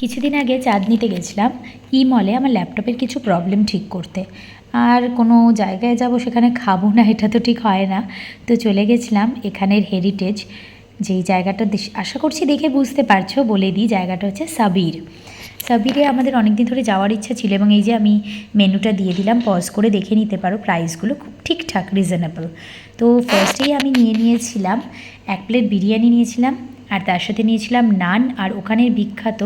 কিছুদিন আগে চাঁদনিতে গেছিলাম ই মলে আমার ল্যাপটপের কিছু প্রবলেম ঠিক করতে। আর কোনো জায়গায় যাব সেখানে খাবো না, এটা তো ঠিক হয় না। তো চলে গেছিলাম এখানের হেরিটেজ, যেই জায়গাটা আশা করছি দেখে বুঝতে পারছো, বলে দিই জায়গাটা হচ্ছে সাবির। সাবিরে আমাদের অনেক দিন ধরে যাওয়ার ইচ্ছা ছিল, এবং এই যে আমি মেনুটা দিয়ে দিলাম, পজ করে দেখে নিতে পারো, প্রাইসগুলো খুব ঠিকঠাক রিজনেবল। তো ফার্স্টেই আমি নিয়েছিলাম 1 প্লেট বিরিয়ানি নিয়েছিলাম, আর তার সাথে নিয়েছিলাম নান, আর ওখানের বিখ্যাত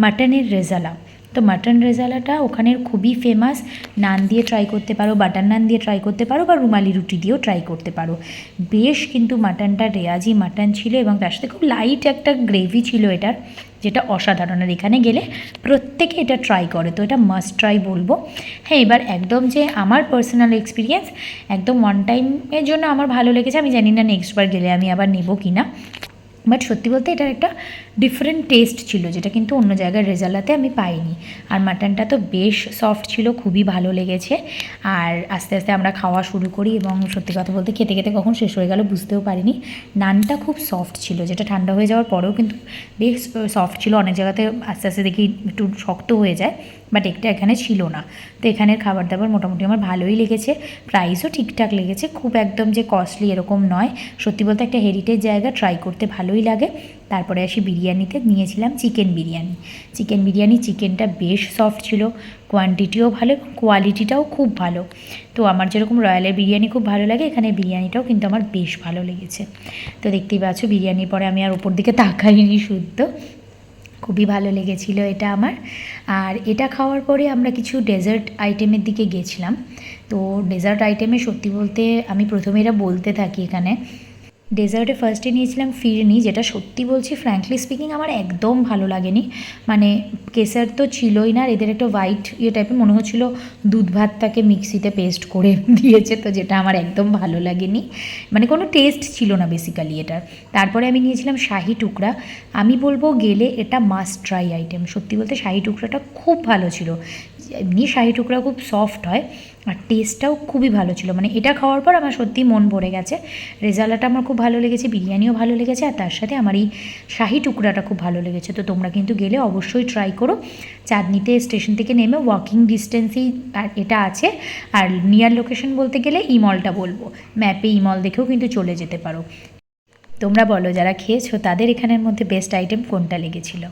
মাটনের রেজালা। তো মাটন রেজালাটা ওখানের খুবই ফেমাস। নান দিয়ে ট্রাই করতে পারো, বাটার নান দিয়ে ট্রাই করতে পারো, বা রুমালি রুটি দিয়েও ট্রাই করতে পারো। বেশ কিন্তু মাটনটা রেয়াজি মাটন ছিল, এবং তার সাথে খুব লাইট একটা গ্রেভি ছিল এটার, যেটা অসাধারণ। আর এখানে গেলে প্রত্যেকে এটা ট্রাই করে, তো এটা মাস্ট ট্রাই বলবো। হ্যাঁ, এবার একদম যে আমার পার্সোনাল এক্সপিরিয়েন্স, একদম ওয়ান টাইমের জন্য আমার ভালো লেগেছে, আমি জানি না নেক্সট বার গেলে আমি আবার নেবো কি না। বাট সত্যি বলতে এটার একটা ডিফারেন্ট টেস্ট ছিল, যেটা কিন্তু অন্য জায়গার রেজালাতে আমি পাইনি। আর মাটনটা তো বেশ সফট ছিল, খুবই ভালো লেগেছে। আর আস্তে আস্তে আমরা খাওয়া শুরু করি, এবং সত্যি কথা বলতে খেতে খেতে কখন শেষ হয়ে গেল বুঝতেও পারিনি। নানটা খুব সফট ছিল, যেটা ঠান্ডা হয়ে যাওয়ার পরেও কিন্তু বেশ সফট ছিল। অনেক জায়গাতে আস্তে আস্তে দেখি একটু শক্ত হয়ে যায়, বাট একটা এখানে ছিল না। তো এখানের খাবার দাবার মোটামুটি আমার ভালোই লেগেছে, প্রাইসও ঠিকঠাক লেগেছে, খুব একদম যে কস্টলি এরকম নয়। সত্যি বলতে একটা হেরিটেজ জায়গা, ট্রাই করতে ভালোই লাগে। তারপরে আসি বিরিয়ানিতে, নিয়েছিলাম চিকেন বিরিয়ানি। চিকেনটা বেশ সফট ছিল, কোয়ান্টিটিও ভালো, কোয়ালিটিটাও খুব ভালো। তো আমার যেরকম রয়্যালের বিরিয়ানি খুব ভালো লাগে, এখানে বিরিয়ানিটাও কিন্তু আমার বেশ ভালো লেগেছে। তো দেখতেই পাচ্ছ, বিরিয়ানির পরে আমি আর ওপর দিকে তাকাইনি শুদ্ধ, খুবই ভালো লেগেছিল এটা আমার। আর এটা খাওয়ার পরে আমরা কিছু ডেজার্ট আইটেমের দিকে গেছিলাম। তো ডেজার্ট আইটেমে সত্যি বলতে আমি প্রথমে এটা বলতে থাকি এখানে। ডেজার্টে ফার্স্টে নিয়েছিলাম ফিরনি, যেটা সত্যি বলছি ফ্র্যাঙ্কলি স্পিকিং আমার একদম ভালো লাগেনি। মানে কেসার তো ছিলই না, আর এদের একটা হোয়াইট টাইপের মনে হচ্ছিলো দুধ ভাতটাকে মিক্সিতে পেস্ট করে দিয়েছে, তো যেটা আমার একদম ভালো লাগেনি। মানে কোনো টেস্ট ছিল না বেসিক্যালি এটার। তারপরে আমি নিয়েছিলাম শাহি টুকরা। আমি বলবো গেলে এটা মাস্ট ট্রাই আইটেম। সত্যি বলতে শাহি টুকরাটা খুব ভালো ছিল। এমনি শাহি টুকরা খুব সফট হয়, আর টেস্টটাও খুবই ভালো ছিল। মানে এটা খাওয়ার পর আমার সত্যিই মন ভরে গেছে। রেজালাটা আমার খুব ভালো লেগেছে, বিরিয়ানিও ভালো লেগেছে, আর তার সাথে আমার এই শাহি টুকরাটা খুব ভালো লেগেছে। তো তোমরা কিন্তু গেলে অবশ্যই ট্রাই করো। চাঁদনিতে স্টেশন থেকে নেমে ওয়াকিং ডিস্টেন্সেই আর এটা আছে। আর নিয়ার লোকেশন বলতে গেলে ই মলটা বলবো, ম্যাপে ই মল দেখেও কিন্তু চলে যেতে পারো। তোমরা বলো, যারা খেয়েছো তাদের এখানের মধ্যে বেস্ট আইটেম কোনটা লেগেছিলো।